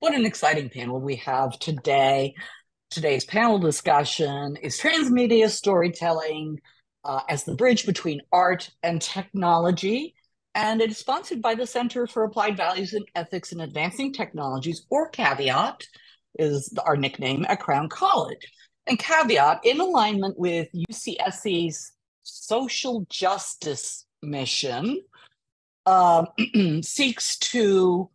What an exciting panel we have today. Today's panel discussion is transmedia storytelling as the bridge between art and technology. And it is sponsored by the Center for Applied Values and Ethics in Advancing Technologies, or Caveat, is our nickname at Crown College. And Caveat, in alignment with UCSC's social justice mission, seeks to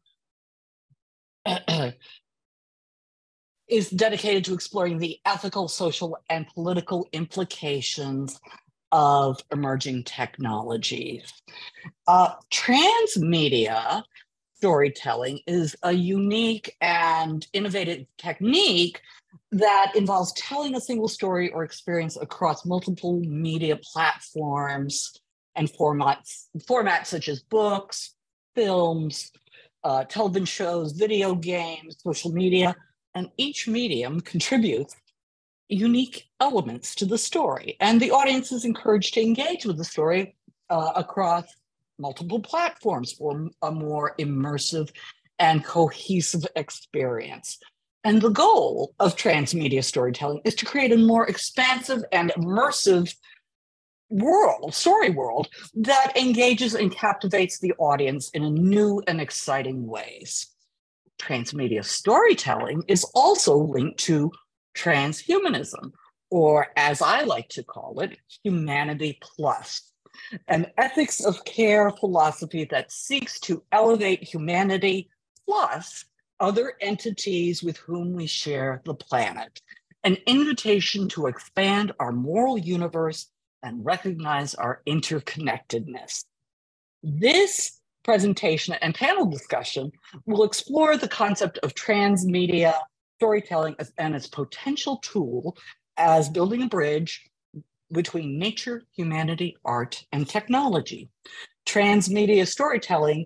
is dedicated to exploring the ethical, social, and political implications of emerging technologies. Transmedia storytelling is a unique and innovative technique that involves telling a single story or experience across multiple media platforms and formats such as books, films, television shows, video games, social media, and each medium contributes unique elements to the story. And the audience is encouraged to engage with the story across multiple platforms for a more immersive and cohesive experience. And the goal of transmedia storytelling is to create a more expansive and immersive story world that engages and captivates the audience in a new and exciting ways. Transmedia storytelling is also linked to transhumanism, or as I like to call it, humanity plus, an ethics of care philosophy that seeks to elevate humanity plus other entities with whom we share the planet, an invitation to expand our moral universe and recognize our interconnectedness. This presentation and panel discussion will explore the concept of transmedia storytelling and its potential tool as building a bridge between nature, humanity, art, and technology. Transmedia storytelling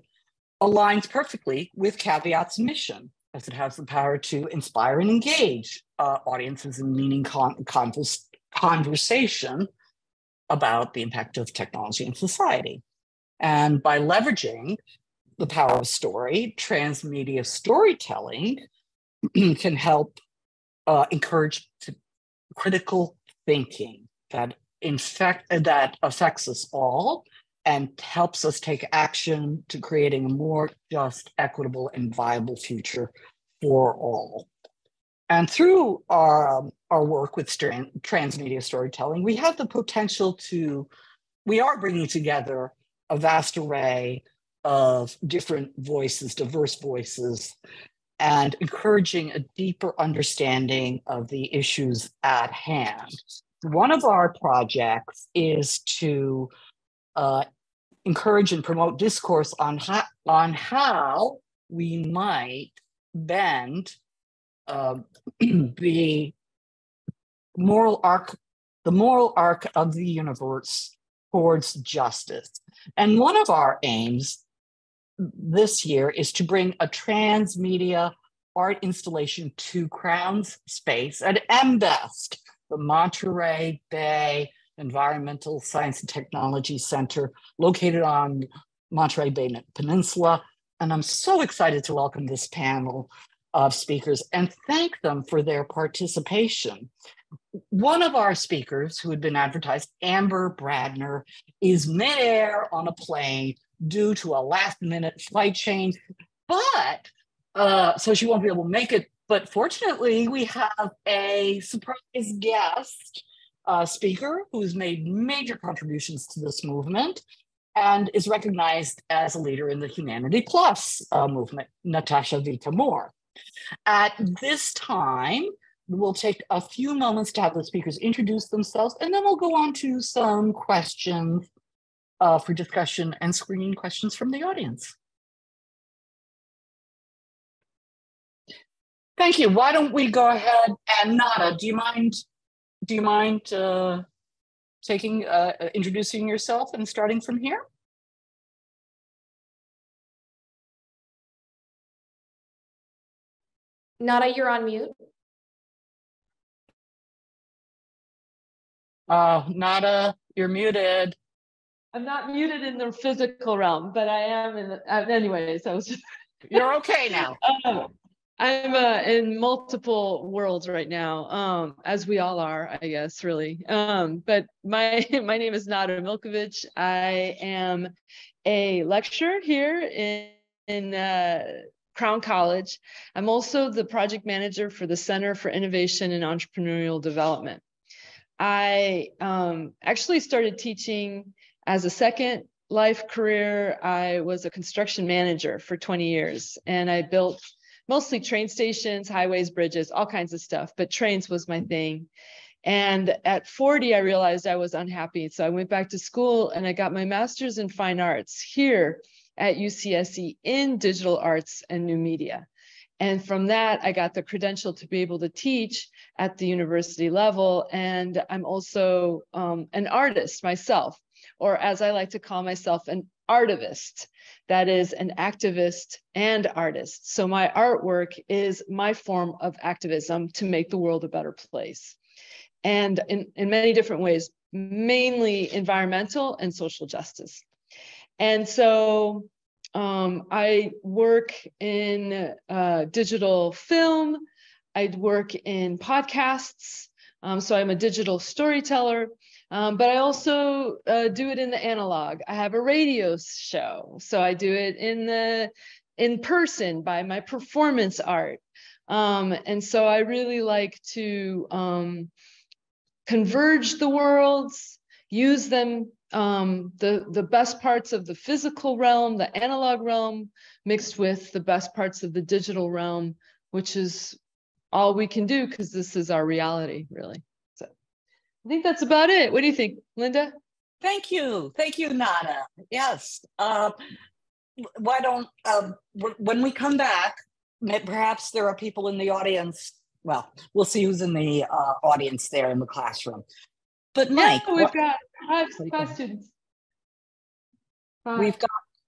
aligns perfectly with Caveat's mission, as it has the power to inspire and engage audiences in meaningful conversation about the impact of technology in society. And by leveraging the power of story, transmedia storytelling can help encourage critical thinking that affects us all and helps us take action to creating a more just, equitable, and viable future for all. And through our work with transmedia storytelling, we have the potential we are bringing together a vast array of different voices, diverse voices, and encouraging a deeper understanding of the issues at hand. One of our projects is to encourage and promote discourse on how we might bend the moral arc of the universe towards justice. And one of our aims this year is to bring a transmedia art installation to Crown's space at MBEST, the Monterey Bay Environmental Science and Technology Center, located on Monterey Bay Peninsula. And I'm so excited to welcome this panel of speakers and thank them for their participation. One of our speakers who had been advertised, Amber Bradner, is midair on a plane due to a last-minute flight change, but so she won't be able to make it. But fortunately, we have a surprise guest speaker who's made major contributions to this movement and is recognized as a leader in the Humanity Plus movement, Natasha Vita-Moore. At this time, we'll take a few moments to have the speakers introduce themselves, and then we'll go on to some questions for discussion and screening questions from the audience. Thank you. Why don't we go ahead and Nada, do you mind introducing yourself and starting from here? Nada, you're on mute. Nada, you're muted. I'm not muted in the physical realm, but I am in the, anyways. I was just You're okay now. I'm in multiple worlds right now, as we all are, I guess, really. But my name is Nada Milkovich. I am a lecturer here in Crown College. I'm also the project manager for the Center for Innovation and Entrepreneurial Development. I actually started teaching as a second life career. I was a construction manager for 20 years, and I built mostly train stations, highways, bridges, all kinds of stuff, but trains was my thing. And at 40, I realized I was unhappy. So I went back to school and I got my master's in fine arts here at UCSC in digital arts and new media. And from that, I got the credential to be able to teach at the university level. And I'm also an artist myself, or as I like to call myself, an artivist. That is an activist and artist. So my artwork is my form of activism to make the world a better place. And in many different ways, mainly environmental and social justice. And so I work in digital film. I work in podcasts. So I'm a digital storyteller. But I also do it in the analog. I have a radio show. So I do it in person by my performance art. And so I really like to converge the worlds, use them, the best parts of the physical realm, the analog realm, mixed with the best parts of the digital realm, which is all we can do because this is our reality, really. So I think that's about it. What do you think, Linda? Thank you, Nana. Yes. Why don't when we come back, perhaps there are people in the audience. Well, we'll see who's in the audience there in the classroom. But Mike, yeah, we've got 5 students.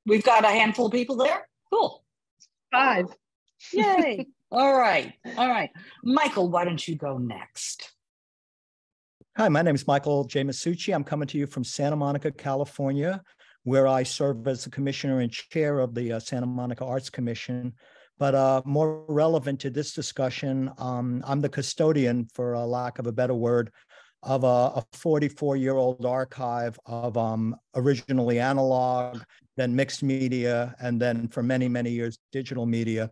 We've got a handful of people there. Cool. 5. Yay. All right. Michael, why don't you go next? Hi, my name is Michael J. Masucci. I'm coming to you from Santa Monica, California, where I serve as the commissioner and chair of the Santa Monica Arts Commission. But more relevant to this discussion, I'm the custodian, for a lack of a better word, of a 44-year-old archive of originally analog, then mixed media, and then for many, many years, digital media,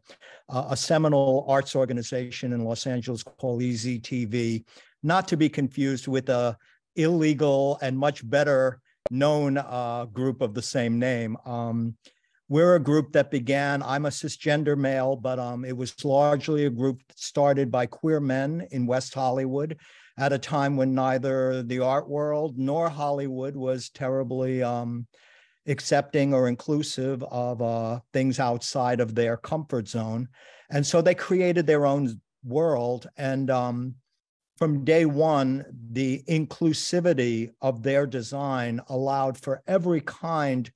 a seminal arts organization in Los Angeles called EZTV, not to be confused with a illegal and much better known group of the same name. We're a group that began, I'm a cisgender male, but it was largely a group started by queer men in West Hollywood at a time when neither the art world nor Hollywood was terribly accepting or inclusive of things outside of their comfort zone. And so they created their own world. And from day one, the inclusivity of their design allowed for every kind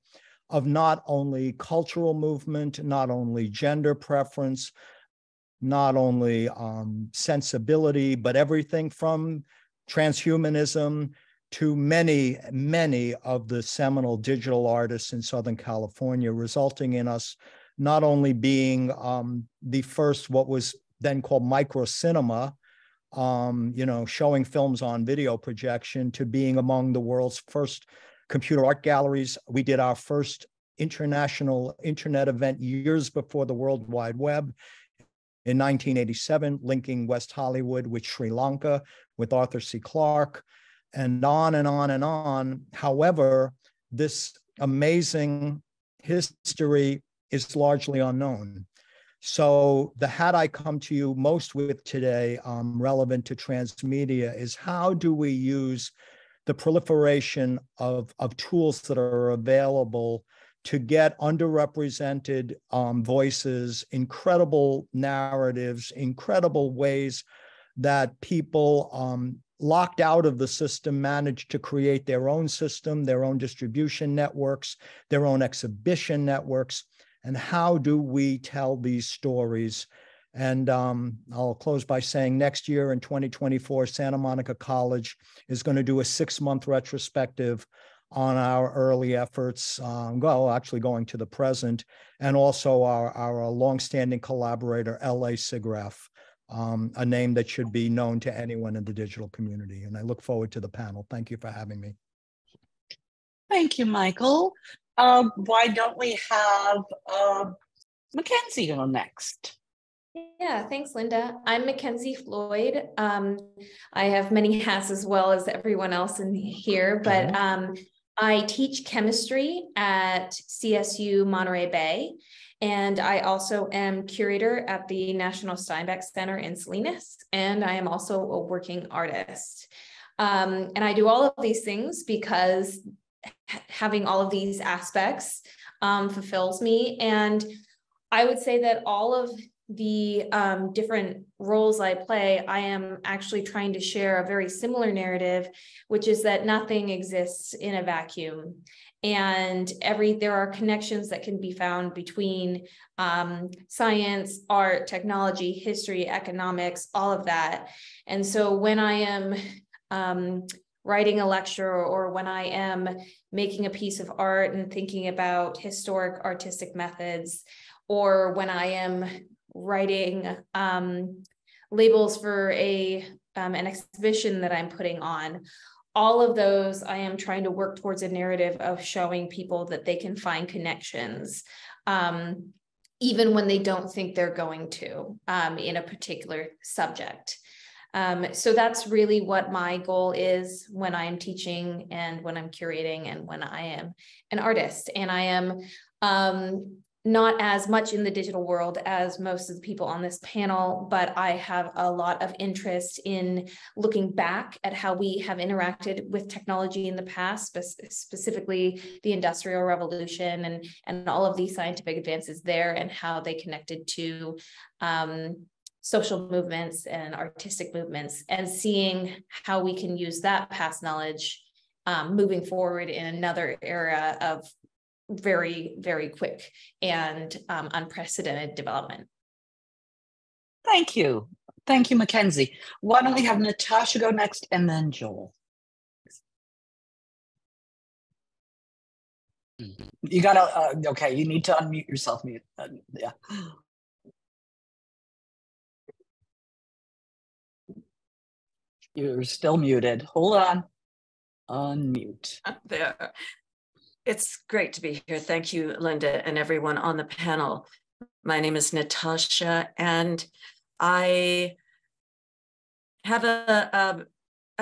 of not only cultural movement, not only gender preference, not only sensibility, but everything from transhumanism to many, many of the seminal digital artists in Southern California, resulting in us not only being the first, what was then called micro cinema, showing films on video projection, to being among the world's first computer art galleries. We did our first international internet event years before the World Wide Web in 1987, linking West Hollywood with Sri Lanka, with Arthur C. Clarke, and on and on and on. However, this amazing history is largely unknown. So the hat I come to you most with today, relevant to transmedia, is how do we use the proliferation of tools that are available to get underrepresented voices, incredible narratives, incredible ways that people locked out of the system managed to create their own system, their own distribution networks, their own exhibition networks. And how do we tell these stories? And I'll close by saying next year in 2024, Santa Monica College is going to do a 6-month retrospective on our early efforts, well, actually going to the present, and also our longstanding collaborator, L.A. Sigraf, a name that should be known to anyone in the digital community. And I look forward to the panel. Thank you for having me. Thank you, Michael. Why don't we have Mackenzie go next? Yeah, thanks, Linda. I'm Mackenzie Floyd. I have many hats as well as everyone else in here, but I teach chemistry at CSU Monterey Bay, and I also am curator at the National Steinbeck Center in Salinas, and I am also a working artist. And I do all of these things because having all of these aspects fulfills me. And I would say that all of the different roles I play, I am actually trying to share a very similar narrative, which is that nothing exists in a vacuum. And there are connections that can be found between science, art, technology, history, economics, all of that. And so when I am writing a lecture, or when I am making a piece of art and thinking about historic artistic methods, or when I am writing labels for an exhibition that I'm putting on, all of those, I am trying to work towards a narrative of showing people that they can find connections, even when they don't think they're going to, in a particular subject. So that's really what my goal is when I am teaching and when I'm curating and when I am an artist. And I am not as much in the digital world as most of the people on this panel, but I have a lot of interest in looking back at how we have interacted with technology in the past, specifically the Industrial Revolution and all of these scientific advances there, and how they connected to social movements and artistic movements, and seeing how we can use that past knowledge moving forward in another era of very, very quick and unprecedented development. Thank you. Thank you, Mackenzie. Why don't we have Natasha go next and then Joel? You gotta, okay, you need to unmute yourself. Yeah. You're still muted. Hold on. Unmute. There. It's great to be here. Thank you, Linda, and everyone on the panel. My name is Natasha, and I have a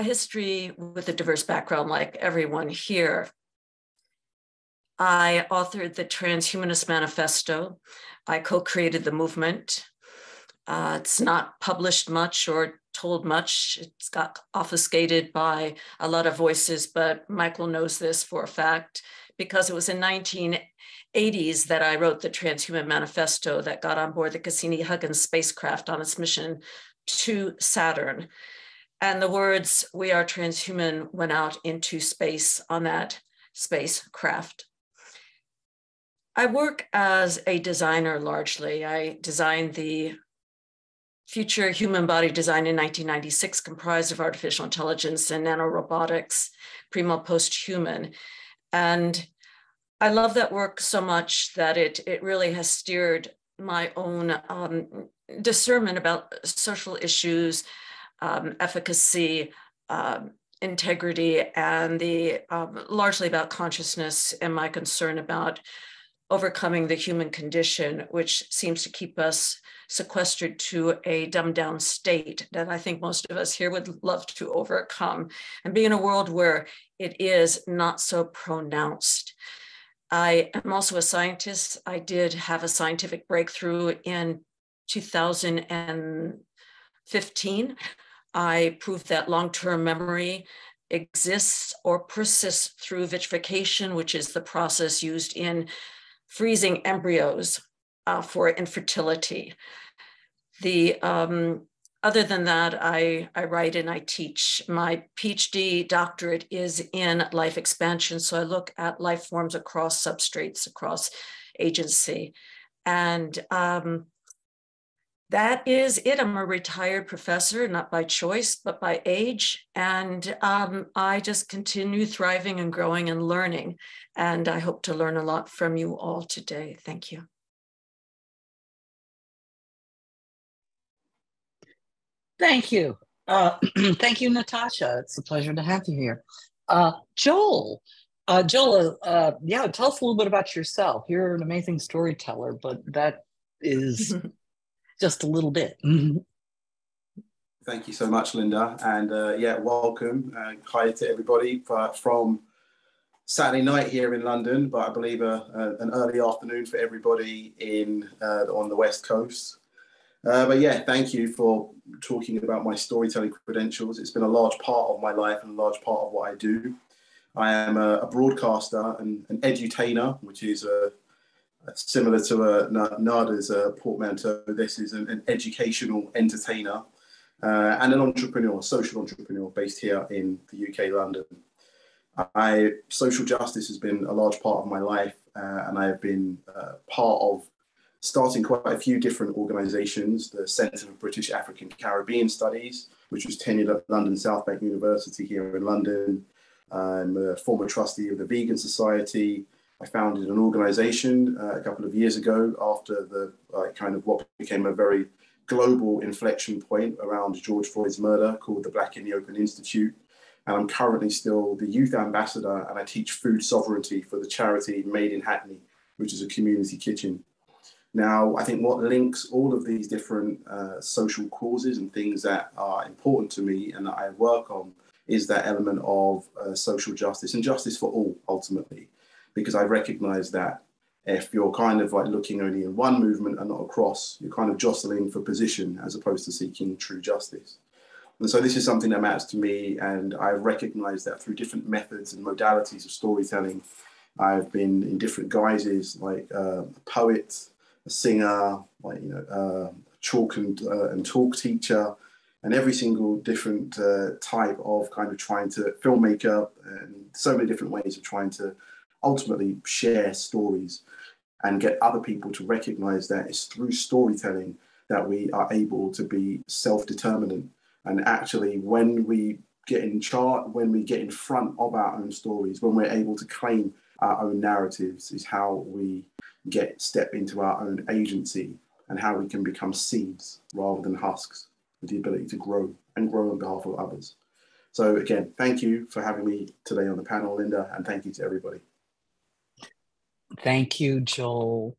history with a diverse background like everyone here. I authored the Transhumanist Manifesto. I co-created the movement. It's not published much or told much. It's got obfuscated by a lot of voices, but Michael knows this for a fact, because it was in 1980s that I wrote the Transhuman Manifesto that got on board the Cassini-Huygens spacecraft on its mission to Saturn. And the words, "We are transhuman," went out into space on that spacecraft. I work as a designer largely. I designed the future human body design in 1996, comprised of artificial intelligence and nanorobotics, primo post-human. And I love that work so much that it really has steered my own discernment about social issues, efficacy, integrity, and largely about consciousness and my concern about overcoming the human condition, which seems to keep us sequestered to a dumbed down state that I think most of us here would love to overcome and be in a world where it is not so pronounced. I am also a scientist. I did have a scientific breakthrough in 2015. I proved that long-term memory exists or persists through vitrification, which is the process used in freezing embryos for infertility. Other than that, I write and I teach. My PhD doctorate is in life expansion. So I look at life forms across substrates, across agency. And that is it. I'm a retired professor, not by choice, but by age. And I just continue thriving and growing and learning. And I hope to learn a lot from you all today. Thank you. Thank you. Thank you, Natasha. It's a pleasure to have you here. Joel, yeah, tell us a little bit about yourself. You're an amazing storyteller, but that is just a little bit. Thank you so much, Linda. And yeah, welcome. Hi to everybody from Saturday night here in London, but I believe an early afternoon for everybody on the West Coast. But yeah, thank you for talking about my storytelling credentials. It's been a large part of my life and a large part of what I do. I am a broadcaster and an edutainer, which is similar to Nada's portmanteau. This is an educational entertainer and an entrepreneur, social entrepreneur based here in the UK, London. Social justice has been a large part of my life, and I have been part of starting quite a few different organisations, the Centre for British African Caribbean Studies, which was tenured at London South Bank University here in London. I'm a former trustee of the Vegan Society. I founded an organisation a couple of years ago after the kind of what became a very global inflection point around George Floyd's murder, called the Black in the Open Institute. And I'm currently still the youth ambassador, and I teach food sovereignty for the charity Made in Hackney, which is a community kitchen. Now, I think what links all of these different social causes and things that are important to me and that I work on is that element of social justice and justice for all, ultimately, because I recognize that if you're kind of like looking only in one movement and not across, you're kind of jostling for position as opposed to seeking true justice. And so this is something that matters to me, and I've recognized that through different methods and modalities of storytelling. I've been in different guises, like a poet, a singer, like, chalk and talk teacher, and every single different type of kind of trying to filmmaker, and so many different ways of trying to ultimately share stories and get other people to recognize that it's through storytelling that we are able to be self-determinant. And actually, when we get in front of our own stories, when we're able to claim our own narratives, is how we step into our own agency and how we can become seeds rather than husks, with the ability to grow and grow on behalf of others. So again, thank you for having me today on the panel, Linda, and thank you to everybody. Thank you, Joel.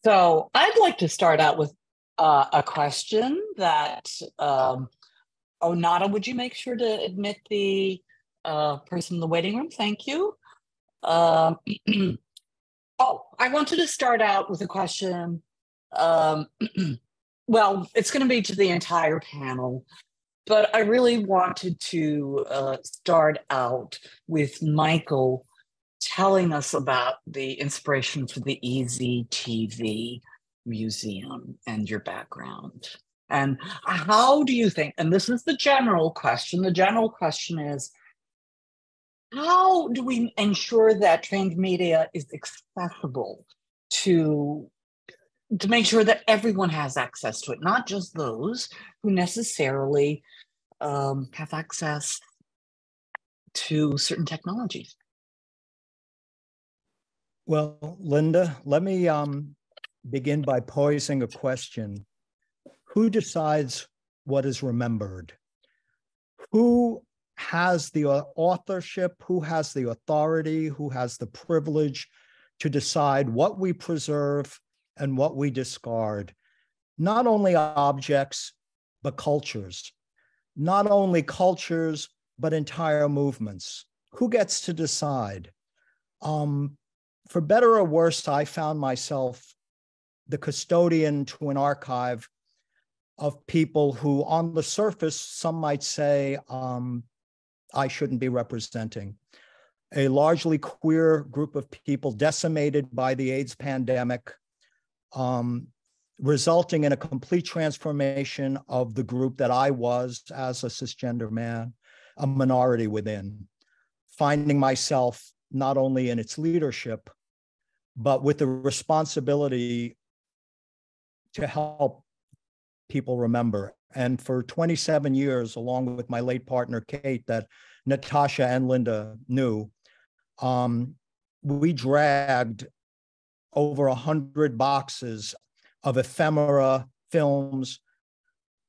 So I'd like to start out with a question that, Nada, would you make sure to admit the person in the waiting room? Thank you. I wanted to start out with a question. Well, it's going to be to the entire panel, but I really wanted to start out with Michael telling us about the inspiration for the Easy TV Museum and your background. And how do you think, and this is the general question is, how do we ensure that transmedia is accessible to make sure that everyone has access to it, not just those who necessarily have access to certain technologies? Well, Linda, let me begin by posing a question. Who decides what is remembered? Who has the authorship? Who has the authority? Who has the privilege to decide what we preserve and what we discard? Not only objects, but cultures. Not only cultures, but entire movements. Who gets to decide? For better or worse, I found myself the custodian to an archive of people who, on the surface, some might say I shouldn't be representing. A largely queer group of people decimated by the AIDS pandemic, resulting in a complete transformation of the group that I was as a cisgender man, a minority within, finding myself not only in its leadership, but with the responsibility to help people remember. And for 27 years, along with my late partner, Kate, that Natasha and Linda knew, we dragged over 100 boxes of ephemera, films,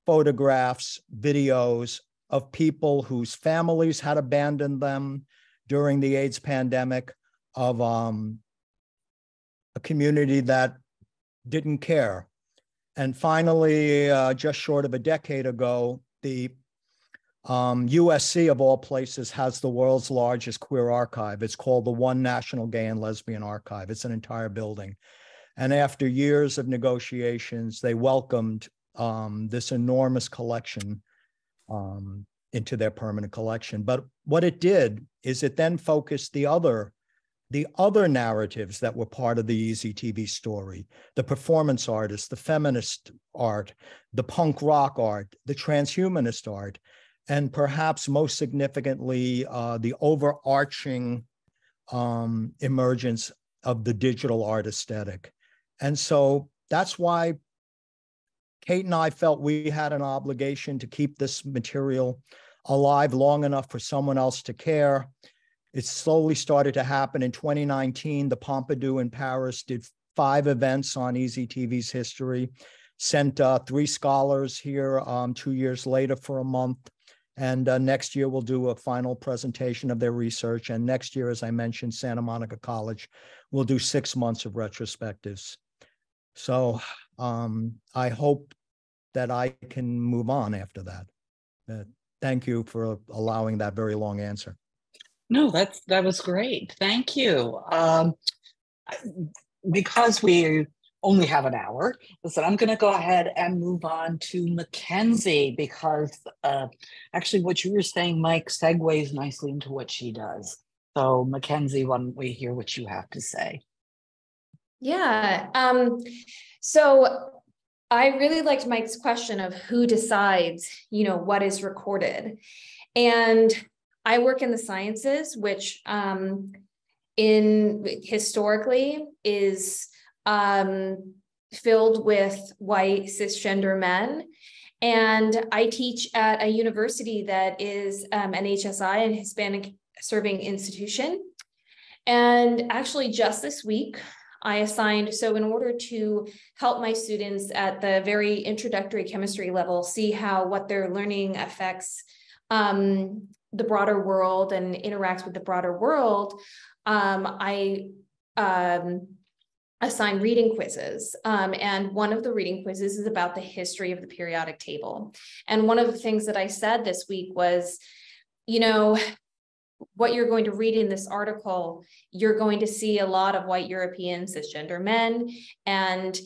photographs, videos of people whose families had abandoned them during the AIDS pandemic, of a community that didn't care. And finally, just short of a decade ago, the USC, of all places, has the world's largest queer archive. It's called the One National Gay and Lesbian Archive. It's an entire building. And after years of negotiations, they welcomed this enormous collection into their permanent collection. But what it did is it then focused the other narratives that were part of the Easy TV story: the performance artists, the feminist art, the punk rock art, the transhumanist art, and perhaps most significantly, the overarching emergence of the digital art aesthetic. And so that's why Kate and I felt we had an obligation to keep this material alive long enough for someone else to care. It slowly started to happen. In 2019, the Pompidou in Paris did 5 events on Easy TV's history, sent 3 scholars here 2 years later for a month. And next year, we'll do a final presentation of their research. And next year, as I mentioned, Santa Monica College will do 6 months of retrospectives. So I hope that I can move on after that. Thank you for allowing that very long answer. No, that was great. Thank you. Because we only have an hour, listen, I'm going to go ahead and move on to Mackenzie, because actually what you were saying, Mike, segues nicely into what she does. So Mackenzie, why don't we hear what you have to say? Yeah. So I really liked Mike's question of who decides, what is recorded. And I work in the sciences, which historically is filled with white cisgender men. And I teach at a university that is an HSI, an Hispanic serving institution. And actually just this week, I assigned, so in order to help my students at the very introductory chemistry level see how what they're learning affects the broader world and interacts with the broader world, I assign reading quizzes. And one of the reading quizzes is about the history of the periodic table. And one of the things that I said this week was, what you're going to read in this article, you're going to see a lot of white European cisgender men. And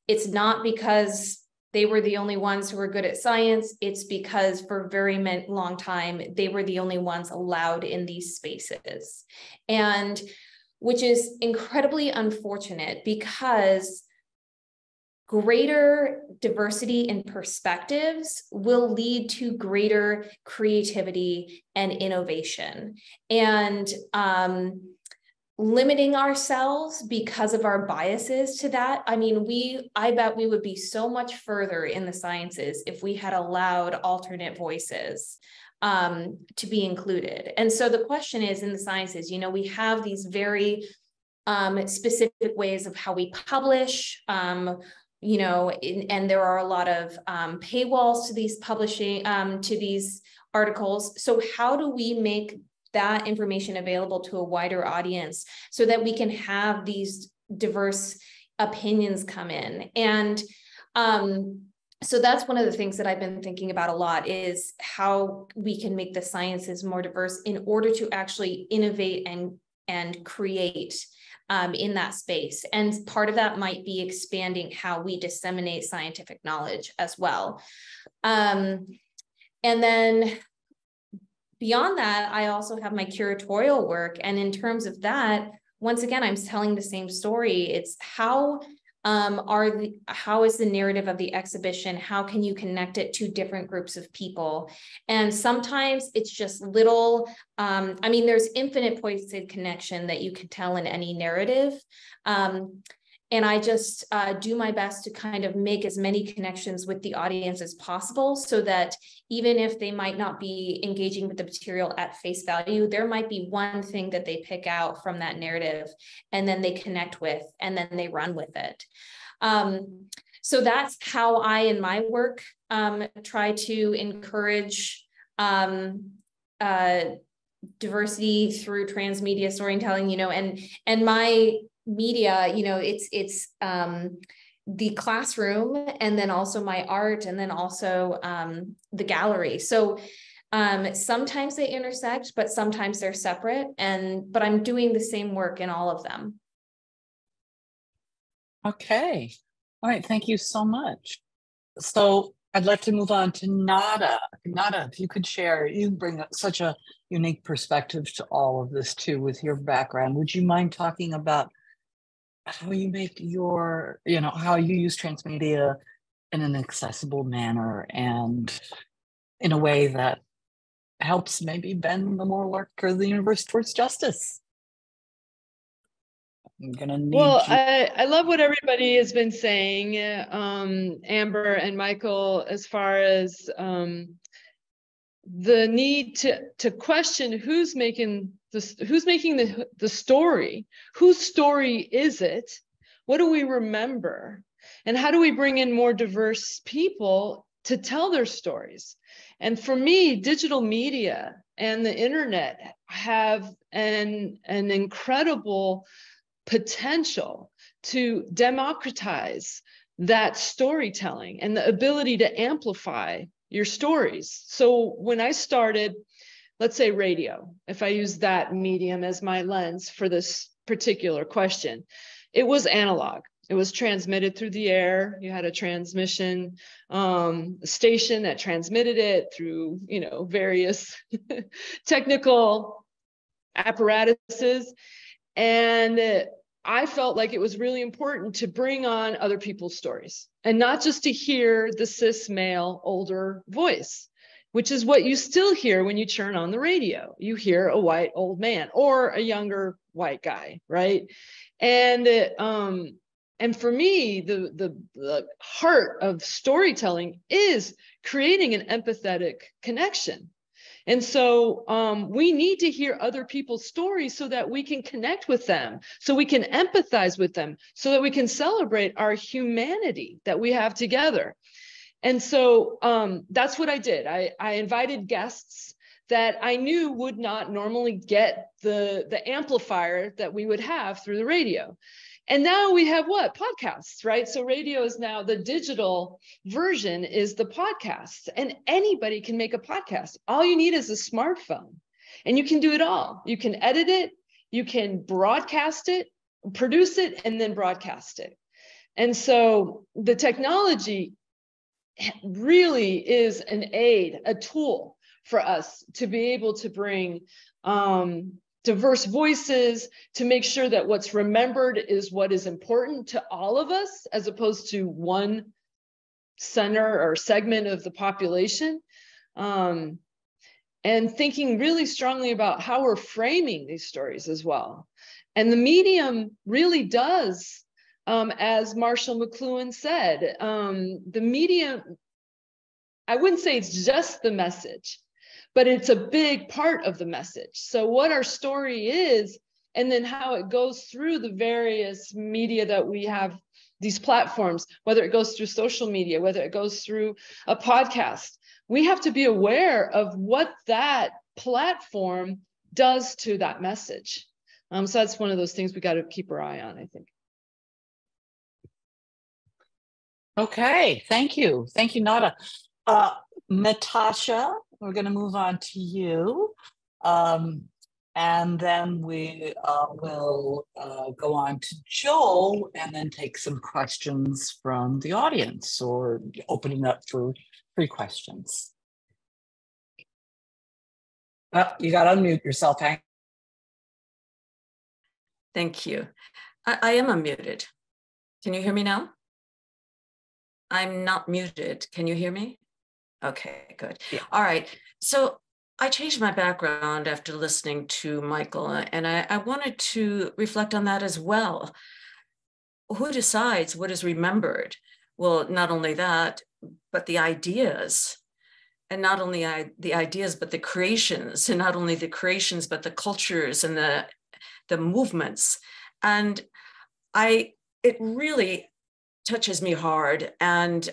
it's not because they were the only ones who were good at science. It's because for a very long time, they were the only ones allowed in these spaces. And which is incredibly unfortunate, because greater diversity in perspectives will lead to greater creativity and innovation. And limiting ourselves because of our biases to that, I bet we would be so much further in the sciences if we had allowed alternate voices to be included. And so the question is, in the sciences, we have these very specific ways of how we publish, and there are a lot of paywalls to these publishing, to these articles. So how do we make that information available to a wider audience so that we can have these diverse opinions come in? And so that's one of the things that I've been thinking about a lot, is how we can make the sciences more diverse in order to actually innovate and create in that space. And part of that might be expanding how we disseminate scientific knowledge as well. And then beyond that, I also have my curatorial work. And in terms of that, once again, I'm telling the same story. It's how is the narrative of the exhibition? How can you connect it to different groups of people? And sometimes it's just little, there's infinite points of connection that you can tell in any narrative. And I just do my best to kind of make as many connections with the audience as possible, so that even if they might not be engaging with the material at face value, there might be one thing that they pick out from that narrative and then they connect with, and then they run with it. So that's how I, in my work, try to encourage diversity through transmedia storytelling, you know, and my media, you know, it's the classroom, and then also my art, and then also the gallery. So sometimes they intersect, but sometimes they're separate, but I'm doing the same work in all of them. Okay. All right. Thank you so much. So I'd like to move on to Nada. Nada, if you could share, you bring such a unique perspective to all of this too with your background. Would you mind talking about how you make your, you know, how you use transmedia in an accessible manner and in a way that helps maybe bend the moral arc of the universe towards justice? I'm gonna need I love what everybody has been saying, Amber and Michael, as far as the need to question who's making the story, whose story is it, what do we remember, and how do we bring in more diverse people to tell their stories. And for me, digital media and the internet have an incredible potential to democratize that storytelling and the ability to amplify your stories. So when I started, let's say radio, if I use that medium as my lens for this particular question, it was analog. It was transmitted through the air. You had a transmission station that transmitted it through, you know, various technical apparatuses. And I felt like it was really important to bring on other people's stories and not just to hear the cis male older voice, which is what you still hear when you turn on the radio. You hear a white old man or a younger white guy, right? And for me, the heart of storytelling is creating an empathetic connection. And so we need to hear other people's stories so that we can connect with them, so we can empathize with them, so that we can celebrate our humanity that we have together. And so that's what I did. I invited guests that I knew would not normally get the amplifier that we would have through the radio. And now we have what? Podcasts, right? So radio is now, the digital version is the podcast, and anybody can make a podcast. All you need is a smartphone, and you can do it all. You can edit it, you can broadcast it, produce it, and then broadcast it. And so the technology really is an aid, a tool for us to be able to bring diverse voices, to make sure that what's remembered is what is important to all of us, as opposed to one center or segment of the population. And thinking really strongly about how we're framing these stories as well. And the medium really does, as Marshall McLuhan said, the medium, I wouldn't say it's just the message, but it's a big part of the message. So what our story is, and then how it goes through the various media that we have, these platforms, whether it goes through social media, whether it goes through a podcast, we have to be aware of what that platform does to that message. So that's one of those things we got to keep our eye on, I think. Okay, thank you. Thank you, Nada. Natasha, we're going to move on to you. And then we will go on to Joel and then take some questions from the audience, or opening up for free questions. You got to unmute yourself, Hank. Thank you. I am unmuted. Can you hear me now? I'm not muted. Can you hear me? Okay, good. Yeah. All right. So I changed my background after listening to Michael, and I wanted to reflect on that as well. who decides what is remembered? Well, not only that, but the ideas. And not only the ideas, but the creations, and not only the creations, but the cultures and the movements. And it really touches me hard. And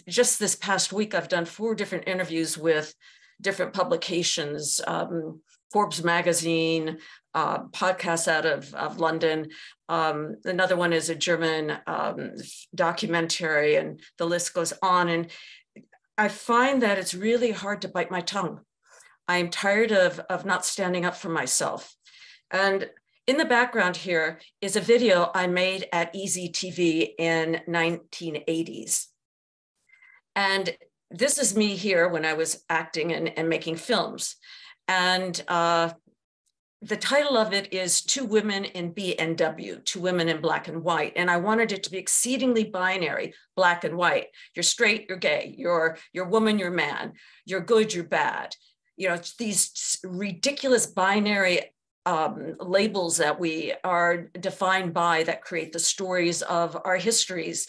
just this past week, I've done 4 different interviews with different publications, Forbes magazine, podcasts out of London. Another one is a German documentary, and the list goes on. And I find that it's really hard to bite my tongue. I'm tired of not standing up for myself. And in the background here is a video I made at Easy TV in 1980s. And this is me here when I was acting and making films. And the title of it is Two Women in B and W, Two Women in Black and White. And I wanted it to be exceedingly binary, black and white. You're straight, you're gay, you're woman, you're man, you're good, you're bad. You know, these ridiculous binary labels that we are defined by that create the stories of our histories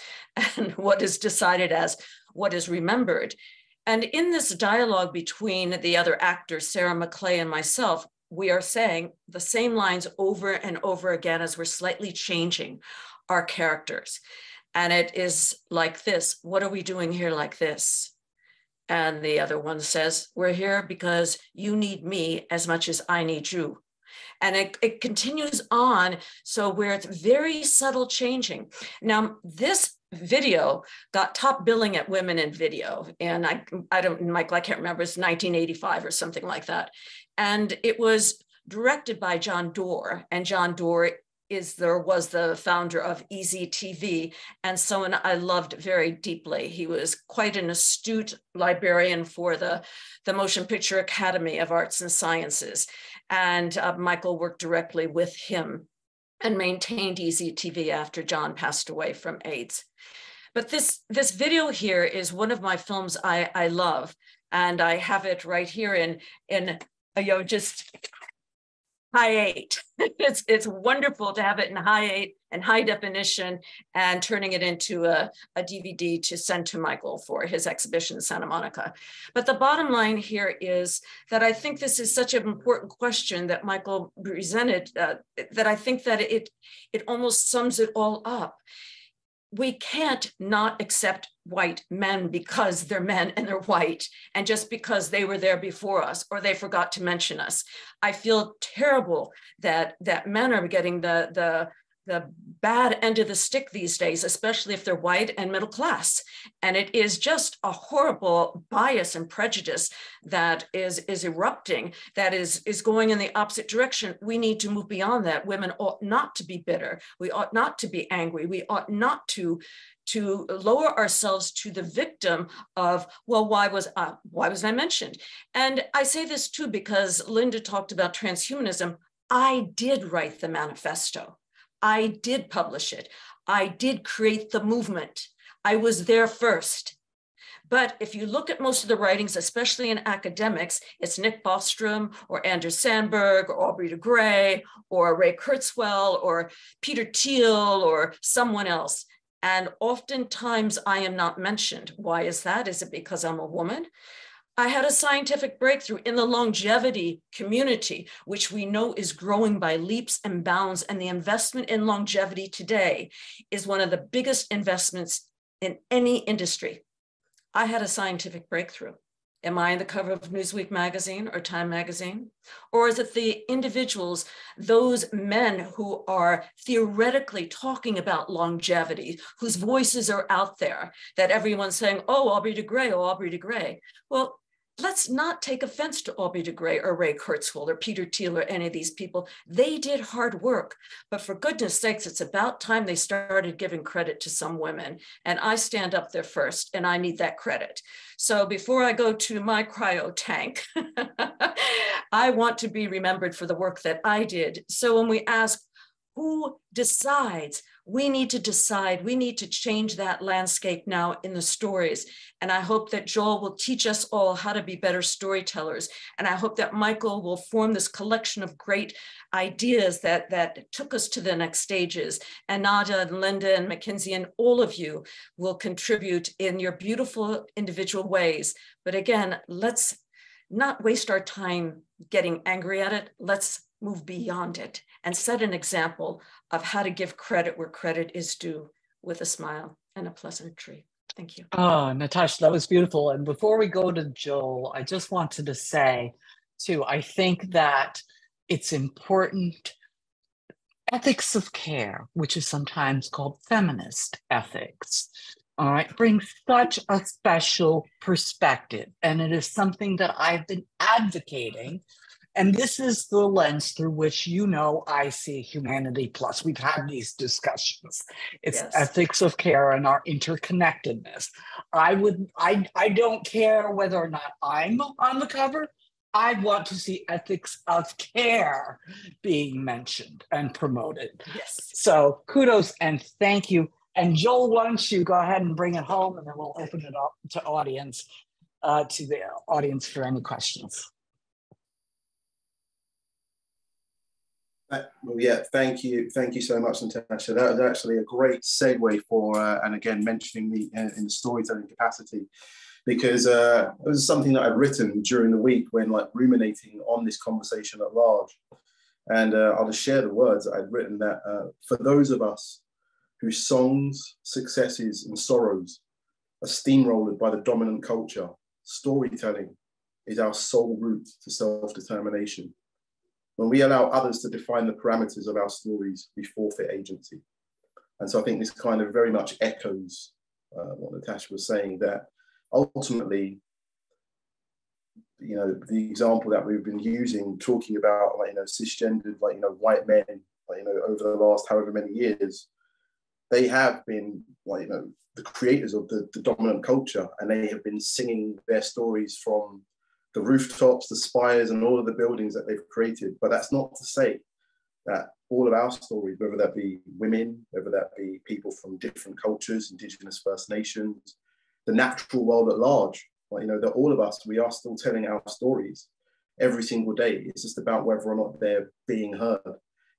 and what is decided as what is remembered. And in this dialogue between the other actors, Sarah McClay and myself, we are saying the same lines over and over again as we're slightly changing our characters. And it is like this: what are we doing here like this? And the other one says, we're here because you need me as much as I need you. And it continues on. So where it's very subtle changing. Now, this video got top billing at Women in Video. And I don't, Michael, I can't remember, it's 1985 or something like that. And it was directed by John Doerr. And John Doerr was the founder of Easy TV, and someone I loved very deeply. He was quite an astute librarian for the Motion Picture Academy of Arts and Sciences. And Michael worked directly with him and maintained Easy TV after John passed away from AIDS. But this video here is one of my films I love, and I have it right here in just high 8. It's wonderful to have it in high 8 and high definition, and turning it into a DVD to send to Michael for his exhibition in Santa Monica. But the bottom line here is that I think this is such an important question that Michael presented, that I think that it almost sums it all up. We can't not accept white men because they're men and they're white, and just because they were there before us or they forgot to mention us. I feel terrible that men are getting the bad end of the stick these days, especially if they're white and middle class. And it is just a horrible bias and prejudice that is erupting, that is going in the opposite direction. We need to move beyond that. Women ought not to be bitter. We ought not to be angry. We ought not to lower ourselves to the victim of, well, why was I mentioned? And I say this too because Linda talked about transhumanism. I did write the manifesto. I did publish it. I did create the movement. I was there first. But if you look at most of the writings, especially in academics, it's Nick Bostrom or Andrew Sandberg or Aubrey de Grey or Ray Kurzweil or Peter Thiel or someone else. And oftentimes I am not mentioned. Why is that? Is it because I'm a woman? I had a scientific breakthrough in the longevity community, which we know is growing by leaps and bounds. And the investment in longevity today is one of the biggest investments in any industry. I had a scientific breakthrough. Am I on the cover of Newsweek magazine or Time magazine? Or is it the individuals, those men who are theoretically talking about longevity, whose voices are out there, that everyone's saying, oh, Aubrey de Grey, oh, Aubrey de Grey. Well, let's not take offense to Aubrey de Grey or Ray Kurzweil or Peter Thiel or any of these people. They did hard work, but for goodness sakes, it's about time they started giving credit to some women. And I stand up there first, and I need that credit. So before I go to my cryo tank, I want to be remembered for the work that I did. So when we ask, who decides? We need to decide. We need to change that landscape now in the stories. And I hope that Joel will teach us all how to be better storytellers. And I hope that Michael will form this collection of great ideas that took us to the next stages. And Nadia and Linda and Mackenzie and all of you will contribute in your beautiful individual ways. But again, let's not waste our time getting angry at it. Let's move beyond it and set an example of how to give credit where credit is due, with a smile and a pleasantry. Thank you. Oh, Natasha, that was beautiful. And before we go to Joel, I just wanted to say too, I think that it's important. Ethics of care, which is sometimes called feminist ethics, all right, brings such a special perspective. And it is something that I've been advocating. And this is the lens through which, you know, I see Humanity Plus. We've had these discussions. It's Yes. ethics of care and our interconnectedness. I don't care whether or not I'm on the cover. I want to see ethics of care being mentioned and promoted. Yes. So kudos and thank you. And Joel, why don't you go ahead and bring it home, and then we'll open it up to the audience for any questions. Well, yeah, thank you so much, Natasha. That was actually a great segue for, and again, mentioning me in the storytelling capacity, because it was something that I'd written during the week when like ruminating on this conversation at large. And I'll just share the words that I'd written, that for those of us whose songs, successes, and sorrows are steamrolled by the dominant culture, storytelling is our sole route to self-determination. When we allow others to define the parameters of our stories, we forfeit agency. And so I think this kind of very much echoes what Natasha was saying, that ultimately, you know, the example that we've been using, talking about, like, you know, cisgendered, like, you know, white men, like, you know, over the last however many years, they have been, like, you know, the creators of the dominant culture, and they have been singing their stories from the rooftops, the spires, and all of the buildings that they've created. But that's not to say that all of our stories, whether that be women, whether that be people from different cultures, Indigenous, First Nations, the natural world at large, like, you know, that all of us, we are still telling our stories every single day. It's just about whether or not they're being heard.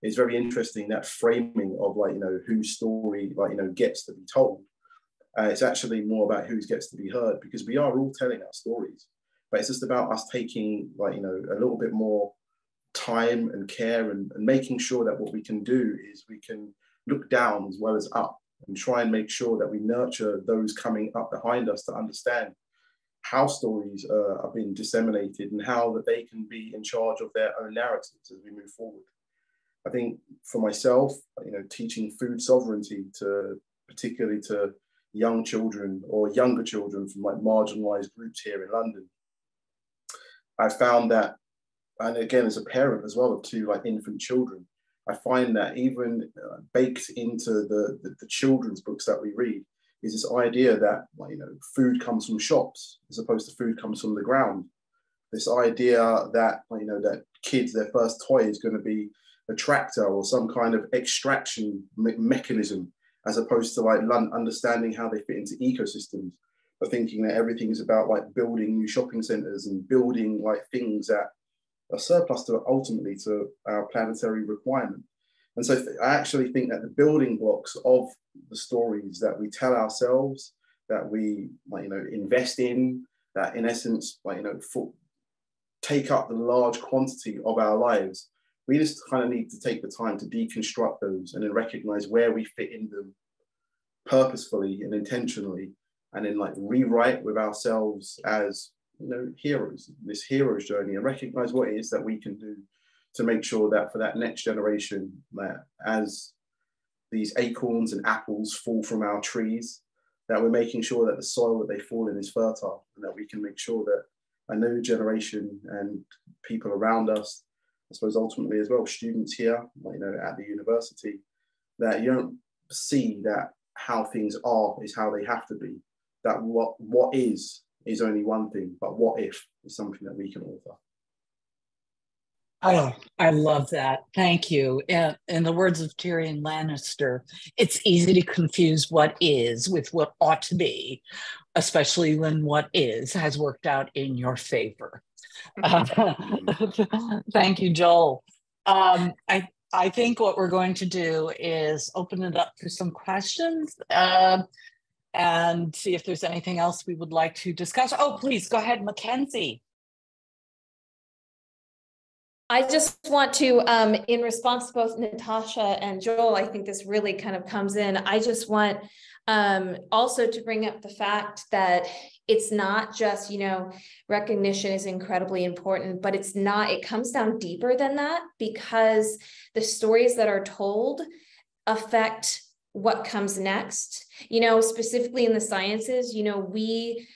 It's very interesting, that framing of, like, you know, whose story, like, you know, gets to be told. It's actually more about who gets to be heard, because we are all telling our stories. But it's just about us taking, like, you know, a little bit more time and care, and making sure that what we can do is we can look down as well as up, and try and make sure that we nurture those coming up behind us to understand how stories are being disseminated, and how that they can be in charge of their own narratives as we move forward. I think for myself, you know, teaching food sovereignty particularly to young children or younger children from like marginalized groups here in London, I found that, and again, as a parent as well of two like infant children, I find that even baked into the children's books that we read is this idea that, like, you know, food comes from shops as opposed to food comes from the ground. This idea that, like, you know, that kids, their first toy is going to be a tractor or some kind of extraction mechanism, as opposed to like understanding how they fit into ecosystems, but thinking that everything is about like building new shopping centers and building like things that are surplus to ultimately to our planetary requirement. And so I actually think that the building blocks of the stories that we tell ourselves, that we, like, you know, invest in, that in essence, like, you know, take up the large quantity of our lives, we just kind of need to take the time to deconstruct those and then recognize where we fit in them purposefully and intentionally, and then like rewrite with ourselves as, you know, heroes, this hero's journey, and recognize what it is that we can do to make sure that for that next generation, that as these acorns and apples fall from our trees, that we're making sure that the soil that they fall in is fertile, and that we can make sure that a new generation and people around us, I suppose ultimately as well, students here, you know, at the university, that you don't see that how things are is how they have to be, that what is only one thing, but what if is something that we can author. I love that. Thank you. In the words of Tyrion Lannister, it's easy to confuse what is with what ought to be, especially when what is has worked out in your favor. Thank you, Joel. I think what we're going to do is open it up for some questions and see if there's anything else we would like to discuss. Oh, please go ahead, Mackenzie. I just want to, in response to both Natasha and Joel, I think this really kind of comes in. I just want also to bring up the fact that it's not just, you know, recognition is incredibly important, but it's not, it comes down deeper than that, because the stories that are told affect what comes next. You know, specifically in the sciences, you know, we,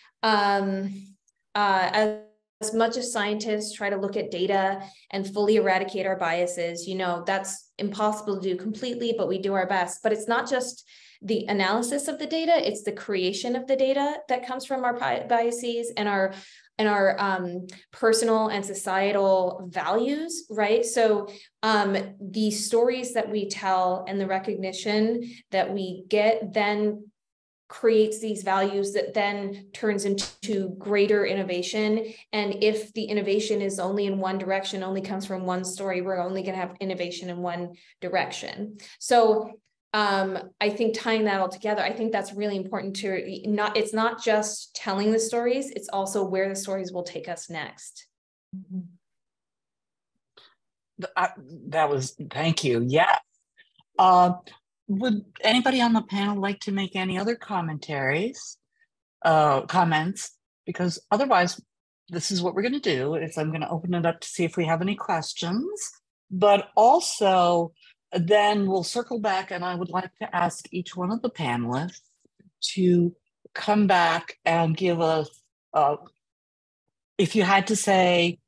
as much as scientists try to look at data and fully eradicate our biases, you know, that's impossible to do completely, but we do our best. But it's not just the analysis of the data, it's the creation of the data that comes from our biases and our personal and societal values, right? So the stories that we tell and the recognition that we get then creates these values that then turns into greater innovation. And if the innovation is only in one direction, only comes from one story, we're only going to have innovation in one direction. So I think tying that all together, I think that's really important to it's not just telling the stories, it's also where the stories will take us next. Thank you. Yeah. Would anybody on the panel like to make any other comments? Because otherwise, this is what we're going to do, is I'm going to open it up to see if we have any questions, but also then we'll circle back, and I would like to ask each one of the panelists to come back and give us, if you had to say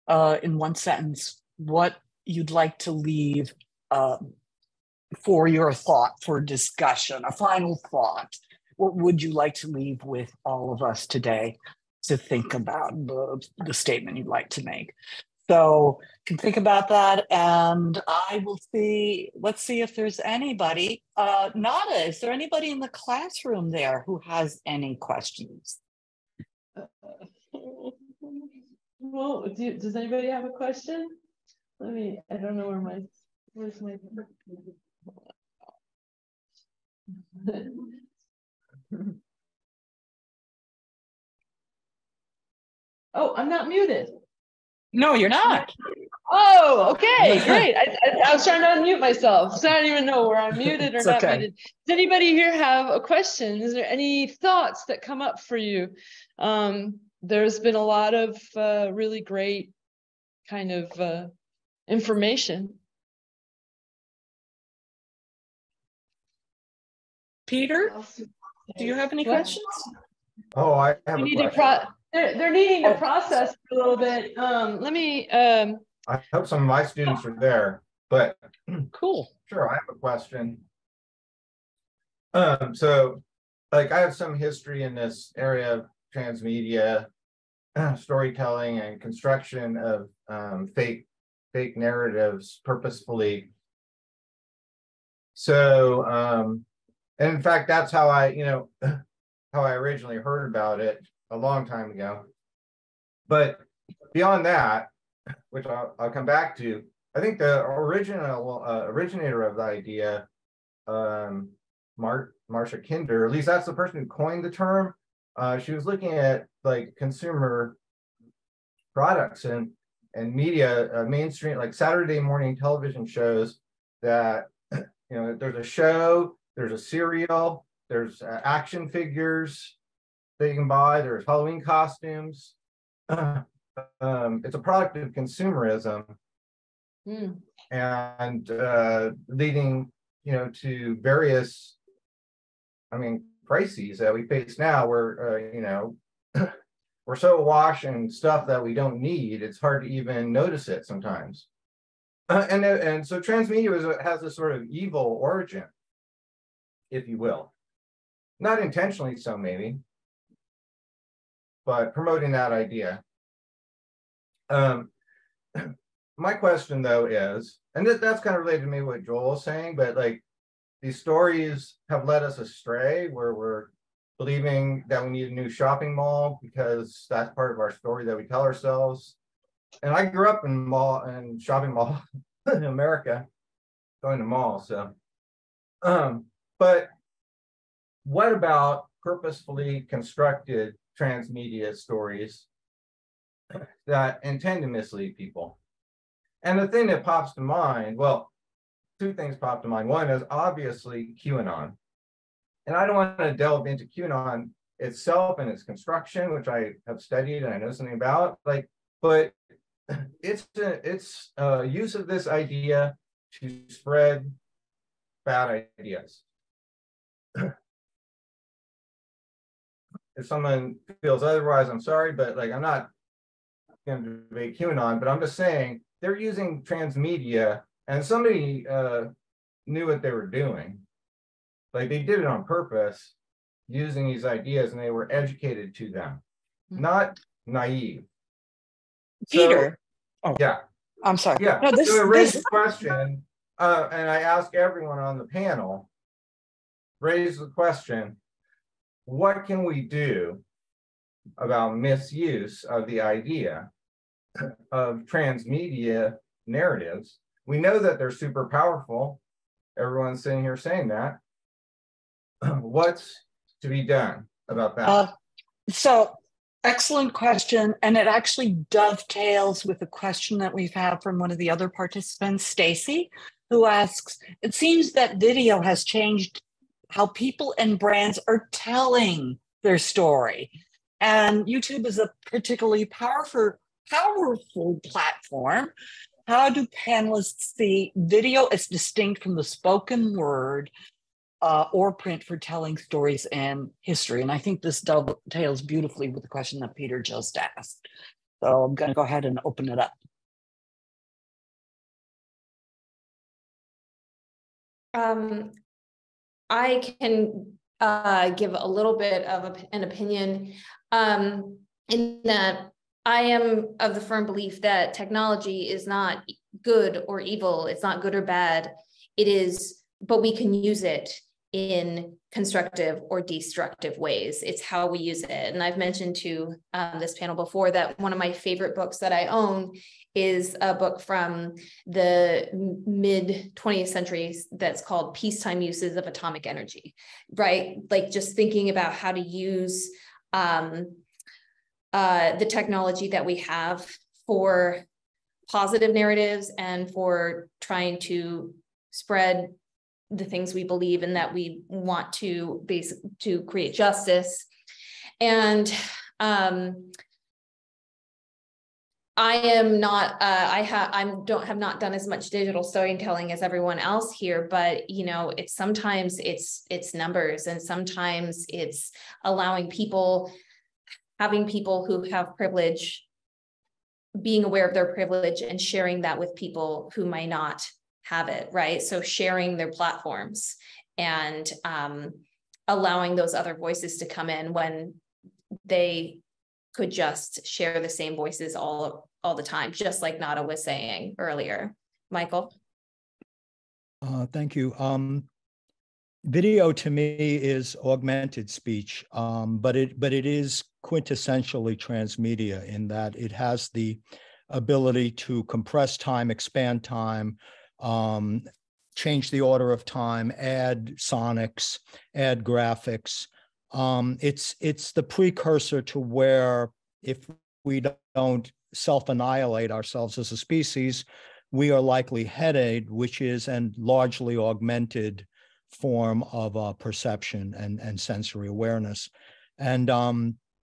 in one sentence, what you'd like to leave for your thought, for discussion, a final thought. What would you like to leave with all of us today to think about, the statement you'd like to make? So you can think about that, and I will see, let's see if there's anybody. Nada, is there anybody in the classroom there who has any questions? Well, does anybody have a question? I don't know where's my Oh, I'm not muted. No, you're not. Oh, okay, great. I was trying to unmute myself, so I don't even know where I'm muted or not muted. Does anybody here have a question? Is there any thoughts that come up for you? There's been a lot of really great kind of information. Peter, do you have any questions? Oh, I have a question. They're needing to process a little bit. Let me. I hope some of my students are there, but cool. Sure, I have a question. So, like, I have some history in this area of transmedia storytelling and construction of fake narratives purposefully. So, and in fact, that's how how I originally heard about it a long time ago. But beyond that, which I'll come back to, I think the originator of the idea, Marcia Kinder, at least that's the person who coined the term. She was looking at like consumer products and media, mainstream, like Saturday morning television shows that, there's a show, there's a cereal, there's action figures that you can buy, there's Halloween costumes. It's a product of consumerism, and leading, to various, crises that we face now, where we're so awash in stuff that we don't need, it's hard to even notice it sometimes. And so transmedia has this sort of evil origin, if you will. Not intentionally so, maybe, but promoting that idea. my question though is, and that's kind of related to me what Joel was saying, but like these stories have led us astray where we're believing that we need a new shopping mall because that's part of our story that we tell ourselves. And I grew up in shopping mall in America, going to malls. So, but what about purposefully constructed transmedia stories that intend to mislead people? And the thing that pops to mind, well, two things pop to mind. One is obviously QAnon. And I don't want to delve into QAnon itself and its construction, which I have studied and I know something about, like, but it's use of this idea to spread bad ideas. If someone feels otherwise, I'm sorry, but like I'm not going to debate QAnon, but I'm just saying they're using transmedia, and somebody knew what they were doing. Like they did it on purpose, using these ideas, and they were educated to them, not naive. Peter. So, yeah. I'm sorry. Yeah. No, So it raised the question, and I ask everyone on the panel, raise the question, what can we do about misuse of the idea of transmedia narratives? We know that they're super powerful. Everyone's sitting here saying that. What's to be done about that? So excellent question. And it actually dovetails with a question that we've had from one of the other participants, Stacy, who asks, it seems that video has changed how people and brands are telling their story. And YouTube is a particularly powerful platform. How do panelists see video as distinct from the spoken word or print for telling stories and history? And I think this dovetails beautifully with the question that Peter just asked. So I'm going to go ahead and open it up. I can give a little bit of an opinion in that I am of the firm belief that technology is not good or evil. It's not good or bad. It is, but we can use it in constructive or destructive ways. It's how we use it. And I've mentioned to this panel before that one of my favorite books that I own is a book from the mid 20th century that's called Peacetime Uses of Atomic Energy, right? Like just thinking about how to use the technology that we have for positive narratives and for trying to spread the things we believe in, that we want to create justice. And I am not, I have not done as much digital storytelling as everyone else here, but you know, it's sometimes it's numbers, and sometimes it's allowing people, having people who have privilege, being aware of their privilege and sharing that with people who might not have it, right? So sharing their platforms and allowing those other voices to come in when they could just share the same voices all the time, just like Nada was saying earlier. Michael? Thank you. Video to me is augmented speech, but it is quintessentially transmedia in that it has the ability to compress time, expand time, change the order of time, add sonics, add graphics. It's the precursor to where if we don't self-annihilate ourselves as a species, we are likely headed, which is a largely augmented form of perception and sensory awareness. And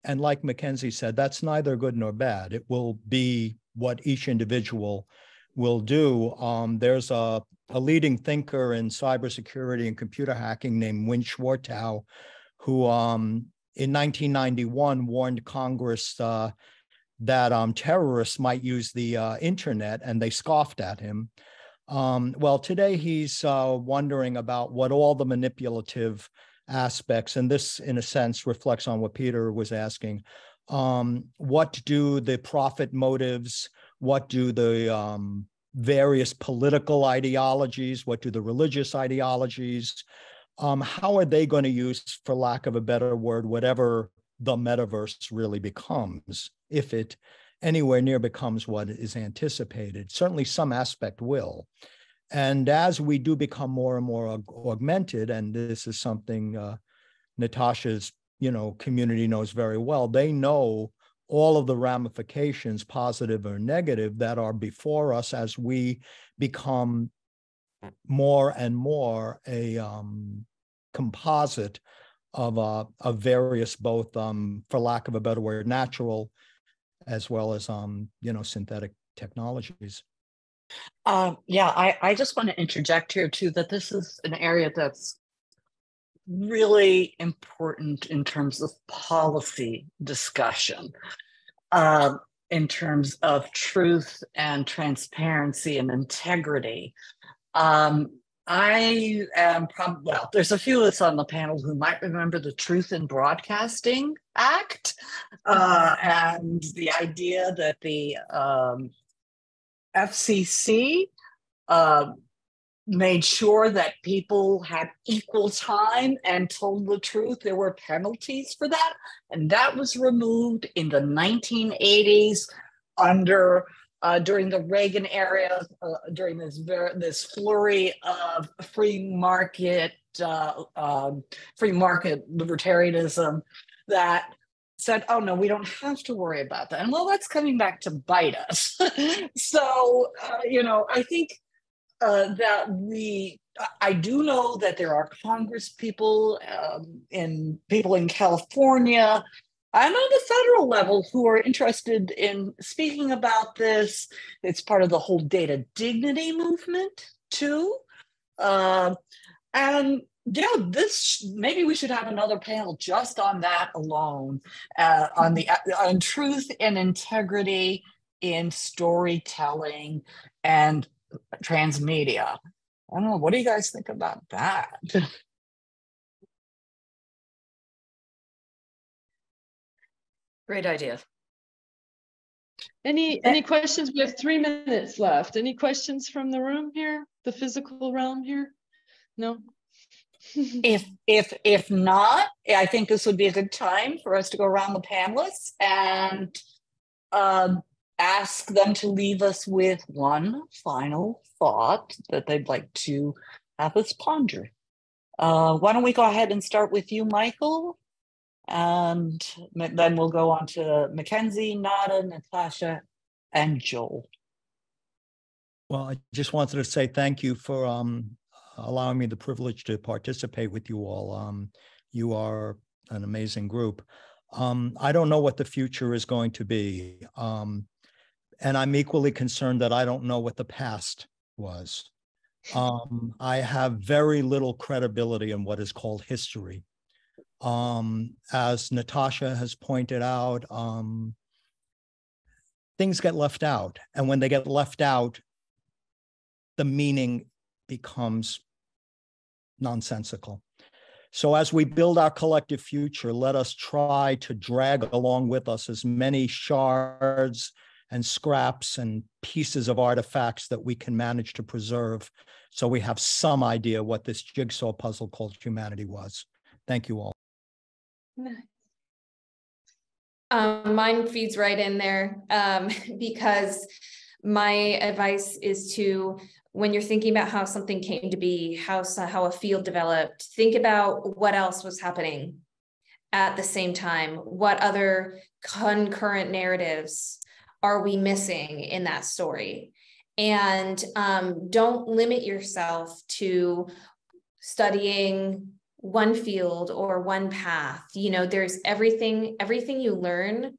like Mackenzie said, that's neither good nor bad. It will be what each individual will do. There's a leading thinker in cybersecurity and computer hacking named Win Schwartau, who in 1991 warned Congress that terrorists might use the internet, and they scoffed at him. Well, today he's wondering about what all the manipulative aspects, and this in a sense reflects on what Peter was asking. What do the profit motives, what do the various political ideologies? What do the religious ideologies? How are they going to use, for lack of a better word, whatever the metaverse really becomes, if it anywhere near becomes what is anticipated? Certainly some aspect will. And as we do become more and more augmented, and this is something Natasha's community knows very well, they know all of the ramifications, positive or negative, that are before us as we become more and more a composite of various, both, for lack of a better word, natural, as well as synthetic technologies. Yeah, I just want to interject here too that this is an area that's really important in terms of policy discussion, in terms of truth and transparency and integrity. I am probably, well, there's a few of us on the panel who might remember the Truth in Broadcasting Act, and the idea that the FCC made sure that people had equal time and told the truth. There were penalties for that, and that was removed in the 1980s under during the Reagan era, during this flurry of free market libertarianism that said, oh no, we don't have to worry about that. And well, that's coming back to bite us. So, I think I do know that there are Congress people people in California and on the federal level who are interested in speaking about this. It's part of the whole data dignity movement too. And maybe we should have another panel just on that alone, on truth and integrity in storytelling and transmedia. I don't know. What do you guys think about that? Great idea. Any questions? We have 3 minutes left. Any questions from the room here, the physical realm here? No. If not, I think this would be a good time for us to go around the panelists and ask them to leave us with one final thought that they'd like to have us ponder. Why don't we go ahead and start with you, Michael? And then we'll go on to Mackenzie, Nada, Natasha, and Joel. Well, I just wanted to say thank you for allowing me the privilege to participate with you all. You are an amazing group. I don't know what the future is going to be. And I'm equally concerned that I don't know what the past was. I have very little credibility in what is called history. As Natasha has pointed out, things get left out. And when they get left out, the meaning becomes nonsensical. So as we build our collective future, let us try to drag along with us as many shards and scraps and pieces of artifacts that we can manage to preserve, so we have some idea what this jigsaw puzzle called humanity was. Thank you all. Mine feeds right in there, because my advice is to, when you're thinking about how something came to be, how a field developed, think about what else was happening at the same time. What other concurrent narratives are we missing in that story? And don't limit yourself to studying one field or one path. There's everything you learn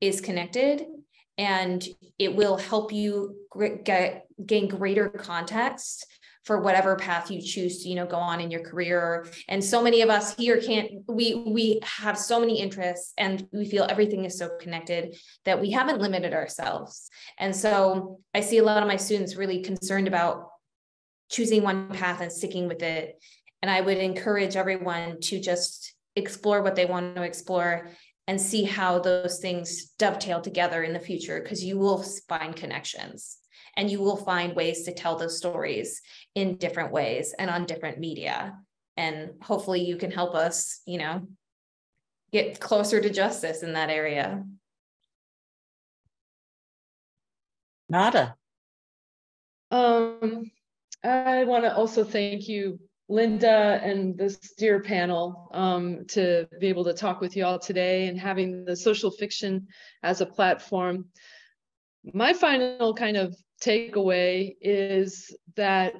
is connected, and it will help you gain greater context for whatever path you choose to, go on in your career. And so many of us here we have so many interests, and we feel everything is so connected that we haven't limited ourselves. And so I see a lot of my students really concerned about choosing one path and sticking with it. And I would encourage everyone to just explore what they want to explore and see how those things dovetail together in the future, because you will find connections. and you will find ways to tell those stories in different ways and on different media. And hopefully you can help us, you know, get closer to justice in that area. Nada. I want to also thank you, Linda, and this dear panel, to be able to talk with you all today and having the social fiction as a platform. My final kind of takeaway is that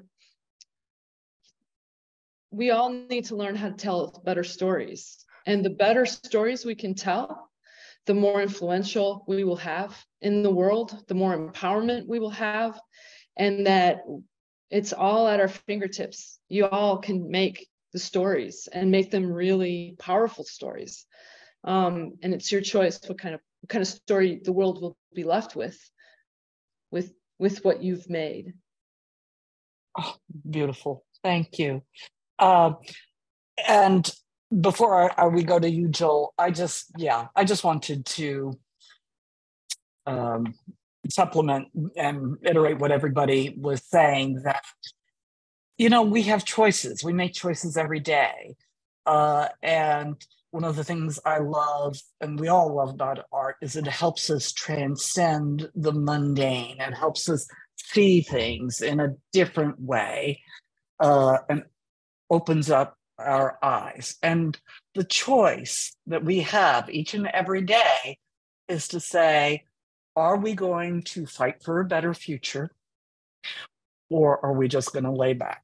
we all need to learn how to tell better stories. And the better stories we can tell, the more influential we will have in the world, the more empowerment we will have, and that it's all at our fingertips. You all can make the stories and make them really powerful stories. And it's your choice what kind of story the world will be left with what you've made. Oh, beautiful. Thank you. And before we go to you, Joel, I just wanted to supplement and iterate what everybody was saying, that, you know, we have choices. We make choices every day. And one of the things I love, and we all love about art, is it helps us transcend the mundane. It helps us see things in a different way, and opens up our eyes. And the choice that we have each and every day is to say, are we going to fight for a better future, or are we just going to lay back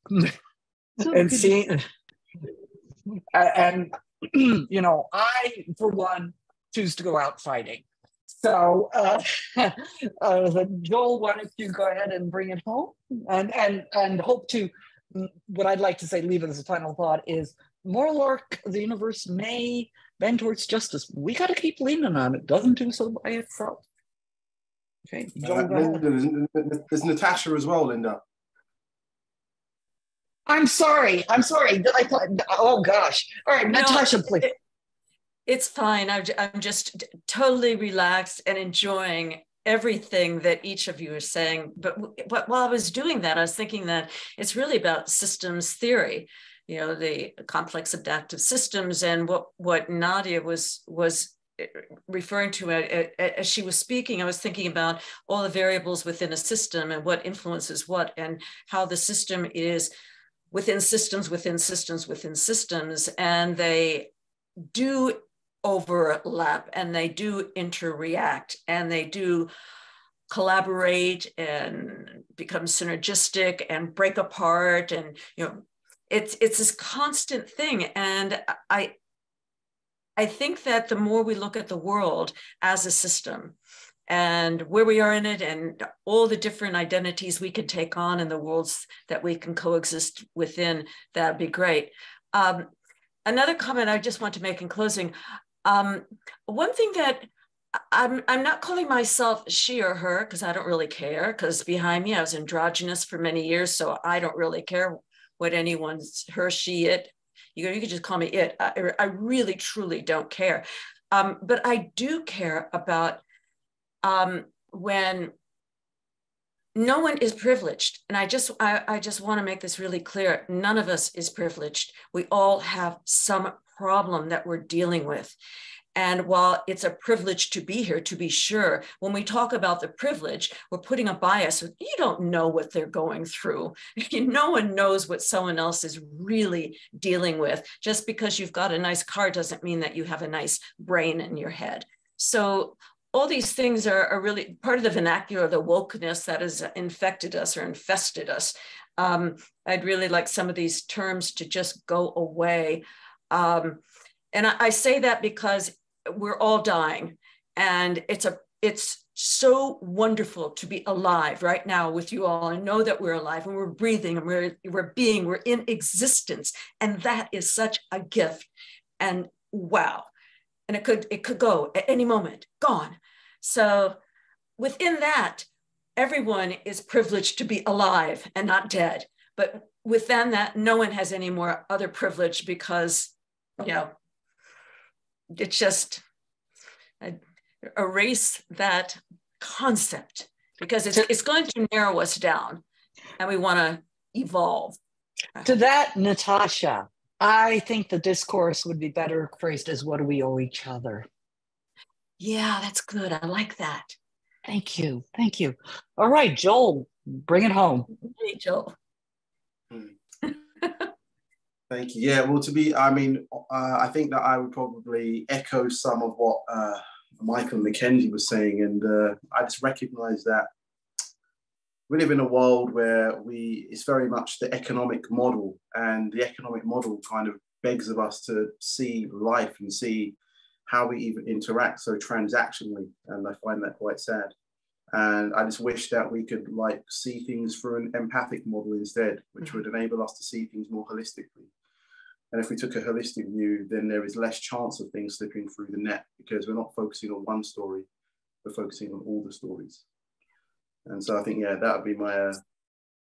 and see? And, you know, I, for one, choose to go out fighting. So, Joel, why don't you go ahead and bring it home? And hope to, what I'd like to say, leave it as a final thought, is moral arc of the universe may bend towards justice. We got to keep leaning on it. It doesn't do so by itself. Okay, Linda, there's Natasha as well, Linda. I'm sorry. I thought, oh gosh. All right, no, Natasha, please. It's fine. I'm just totally relaxed and enjoying everything that each of you are saying. But while I was doing that, I was thinking that it's really about systems theory, you know, the complex adaptive systems, and what Nadia was referring to as she was speaking. I was thinking about all the variables within a system and what influences what, and how the system is within systems, within systems, within systems, and they do overlap, and they do interreact, and they do collaborate and become synergistic and break apart. And, you know, it's this constant thing. And I think that the more we look at the world as a system and where we are in it, and all the different identities we can take on in the worlds that we can coexist within, that'd be great. Another comment I just want to make in closing, one thing that I'm not calling myself she or her, because I don't really care, because behind me I was androgynous for many years, so I don't really care what anyone's her, she, it. You could just call me it. I really, truly don't care. But I do care about when no one is privileged. And I just want to make this really clear. None of us is privileged. We all have some problem that we're dealing with. And while it's a privilege to be here, to be sure, when we talk about the privilege, we're putting a bias. You don't know what they're going through. No one knows what someone else is really dealing with. Just because you've got a nice car doesn't mean that you have a nice brain in your head. So all these things are really part of the vernacular, the wokeness that has infected us or infested us. I'd really like some of these terms to just go away. And I say that because we're all dying, and it's so wonderful to be alive right now with you all and know that we're alive and we're breathing and we're in existence, and that is such a gift. And wow, and it could go at any moment, gone. So within that, everyone is privileged to be alive and not dead. But within that, no one has any more other privilege, because, you know, it's just erase that concept because it's going to narrow us down, and we want to evolve. To that, Natasha, I think the discourse would be better phrased as, what do we owe each other? Yeah, that's good. I like that. Thank you. Thank you. All right, Joel, bring it home. Hey, Joel. Thank you. Yeah, well, I think that I would probably echo some of what Michael and Mackenzie was saying. And I just recognize that we live in a world where it's very much the economic model, and the economic model kind of begs of us to see life and see how we even interact so transactionally. And I find that quite sad. And I just wish that we could see things through an empathic model instead, which would enable us to see things more holistically. And if we took a holistic view, then there is less chance of things slipping through the net, because we're not focusing on one story, we're focusing on all the stories. And so I think, yeah, that would be my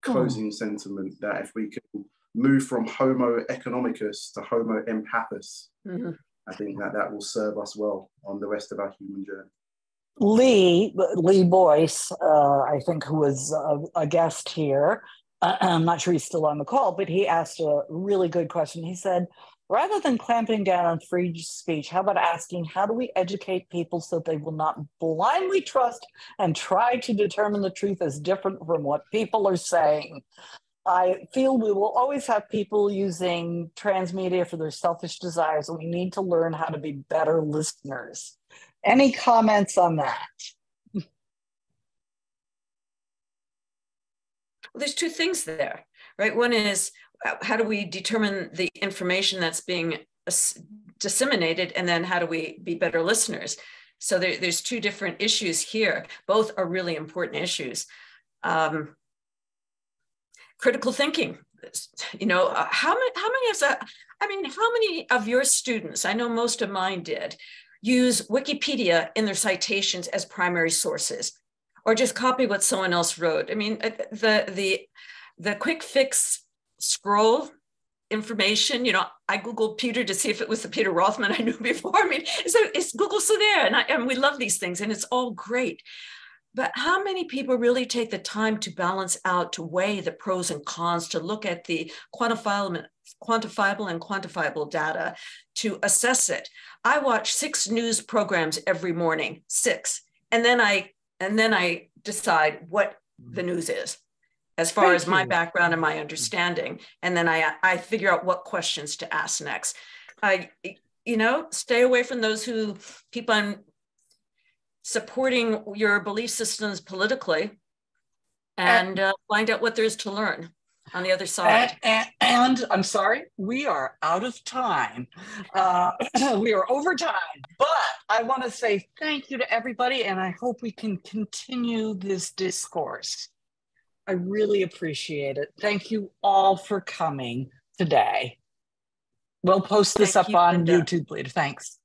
closing sentiment, that if we could move from Homo economicus to Homo empathus, I think that will serve us well on the rest of our human journey. Lee Boyce, I think, who was a guest here, I'm not sure he's still on the call, but he asked a really good question. He said, rather than clamping down on free speech, how about asking, how do we educate people so they will not blindly trust and try to determine the truth as different from what people are saying? I feel we will always have people using transmedia for their selfish desires, and we need to learn how to be better listeners. Any comments on that? Well, there's two things there, right? One is, how do we determine the information that's being disseminated, and then how do we be better listeners? So there's two different issues here. Both are really important issues. Critical thinking. How many of your students, I know most of mine did, use Wikipedia in their citations as primary sources, or just copy what someone else wrote? I mean, the quick fix scroll information, I Googled Peter to see if it was the Peter Rothman I knew before. I mean, so is Google still there? And we love these things, and it's all great. But how many people really take the time to balance out, to weigh the pros and cons, to look at the quantifiable and quantifiable data, to assess it? I watch 6 news programs every morning, 6, and then I decide what the news is, as far as my background and my understanding, and then I figure out what questions to ask next. Stay away from those who keep on supporting your belief systems politically, and find out what there is to learn on the other side. And I'm sorry, we are out of time. We are over time, but I want to say thank you to everybody, and I hope we can continue this discourse. I really appreciate it. Thank you all for coming today. We'll post this up on YouTube later. Thanks.